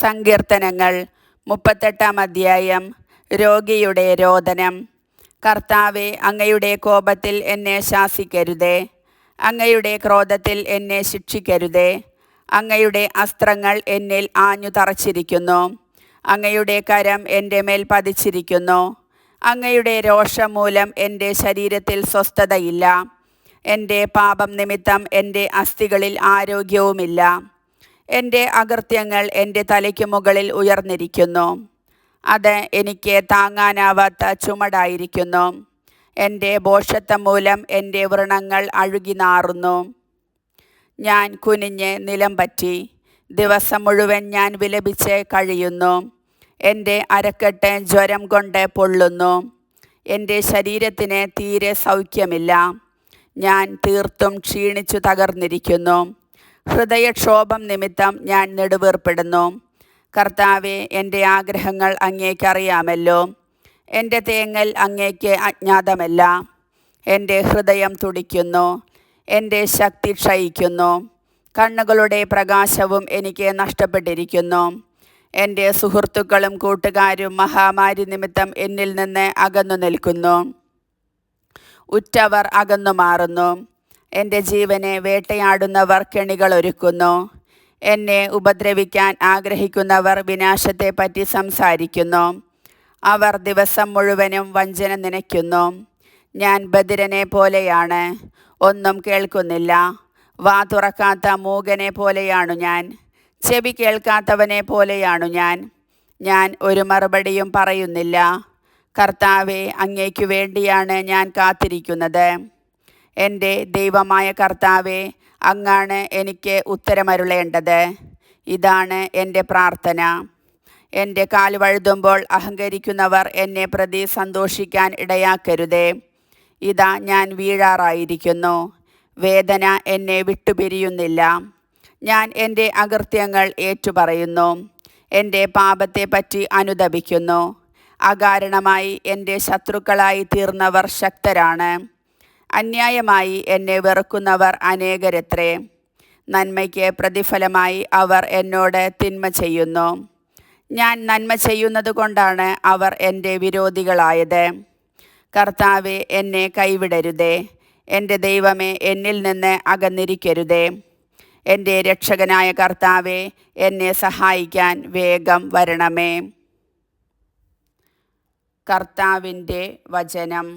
സങ്കീർത്തനങ്ങൾ 38-ാം അധ്യായം. രോഗിയുടെ രോദനം. കർത്താവേ, അങ്ങയുടെ കോപത്തിൽ എന്നെ ശാസിക്കരുതേ, അങ്ങയുടെ ക്രോധത്തിൽ എന്നെ ശിക്ഷിക്കരുതേ. അങ്ങയുടെ അസ്ത്രങ്ങൾ എന്നിൽ ആഞ്ഞു തറച്ചിരിക്കുന്നു, അങ്ങയുടെ കരം എൻ്റെ മേൽ പതിച്ചിരിക്കുന്നു. അങ്ങയുടെ രോഷം മൂലം എൻ്റെ ശരീരത്തിൽ സ്വസ്ഥതയില്ല, എൻ്റെ പാപം നിമിത്തം എൻ്റെ അസ്ഥികളിൽ ആരോഗ്യവുമില്ല. എൻ്റെ അകൃത്യങ്ങൾ എൻ്റെ തലയ്ക്ക് മുകളിൽ ഉയർന്നിരിക്കുന്നു, അത് എനിക്ക് താങ്ങാനാവാത്ത ചുമടായിരിക്കുന്നു. എൻ്റെ ഭോഷത്വം മൂലം എൻ്റെ വ്രണങ്ങൾ അഴുകി നാറുന്നു. ഞാൻ കുനിഞ്ഞ് നിലം പറ്റി, ദിവസം മുഴുവൻ ഞാൻ വിലപിച്ച് കഴിയുന്നു. എൻ്റെ അരക്കെട്ട് ജ്വരം കൊണ്ട് പൊള്ളുന്നു, എൻ്റെ ശരീരത്തിന് തീരെ സൗഖ്യമില്ല. ഞാൻ തീർത്തും ക്ഷീണിച്ചു തകർന്നിരിക്കുന്നു, ഹൃദയക്ഷോഭം നിമിത്തം ഞാൻ നെടുവീർപ്പെടുന്നു. കർത്താവേ, എൻ്റെ ആഗ്രഹങ്ങൾ അങ്ങേക്കറിയാമല്ലോ, എൻ്റെ തേങ്ങൽ അങ്ങേക്ക് അജ്ഞാതമല്ല. എൻ്റെ ഹൃദയം തുടിക്കുന്നു, എൻ്റെ ശക്തി ക്ഷയിക്കുന്നു, കണ്ണുകളുടെ പ്രകാശവും എനിക്ക് നഷ്ടപ്പെട്ടിരിക്കുന്നു. എൻ്റെ സുഹൃത്തുക്കളും കൂട്ടുകാരും മഹാമാരി നിമിത്തം എന്നിൽ നിന്ന് അകന്നു നിൽക്കുന്നു, ഉറ്റവർ അകന്നു മാറുന്നു. എൻ്റെ ജീവനെ വേട്ടയാടുന്നവർ കെണികളൊരുക്കുന്നു, എന്നെ ഉപദ്രവിക്കാൻ ആഗ്രഹിക്കുന്നവർ വിനാശത്തെപ്പറ്റി സംസാരിക്കുന്നു. അവർ ദിവസം മുഴുവനും വഞ്ചന നനയ്ക്കുന്നു. ഞാൻ ബധിരനെ പോലെയാണ്, ഒന്നും കേൾക്കുന്നില്ല. വാ തുറക്കാത്ത മൂകനെ പോലെയാണു ഞാൻ, ചെവി കേൾക്കാത്തവനെ പോലെയാണു ഞാൻ. ഞാൻ ഒരു മറുപടിയും പറയുന്നില്ല. കർത്താവേ, അങ്ങേക്കു വേണ്ടിയാണ് ഞാൻ കാത്തിരിക്കുന്നത്. എൻ്റെ ദൈവമായ കർത്താവേ, അങ്ങാണ് എനിക്ക് ഉത്തരമരുളേണ്ടത്. ഇതാണ് എൻ്റെ പ്രാർത്ഥന. എൻ്റെ കാൽ വഴുതുമ്പോൾ അഹങ്കരിക്കുന്നവർ എന്നെ പ്രതി സന്തോഷിക്കാൻ ഇടയാക്കരുതേ. ഇതാ ഞാൻ വീഴാറായിരിക്കുന്നു, വേദന എന്നെ വിട്ടുപിരിയുന്നില്ല. ഞാൻ എൻ്റെ അകൃത്യങ്ങൾ ഏറ്റുപറയുന്നു, എൻ്റെ പാപത്തെപ്പറ്റി അനുതപിക്കുന്നു. അകാരണമായി എൻ്റെ ശത്രുക്കളായി തീർന്നവർ ശക്തരാണ്, അന്യായമായി എന്നെ വെറുക്കുന്നവർ അനേകരത്രേ. നന്മയ്ക്ക് പ്രതിഫലമായി അവർ എന്നോട് തിന്മ ചെയ്യുന്നു. ഞാൻ നന്മ ചെയ്യുന്നത് കൊണ്ടാണ് അവർ എൻ്റെ വിരോധികളായത്. കർത്താവേ, എന്നെ കൈവിടരുതേ, എൻ്റെ ദൈവമേ, എന്നിൽ നിന്ന് അകന്നിരിക്കരുതേ. എൻ്റെ രക്ഷകനായ കർത്താവേ, എന്നെ സഹായിക്കാൻ വേഗം വരണമേ. കർത്താവിൻ്റെ വചനം.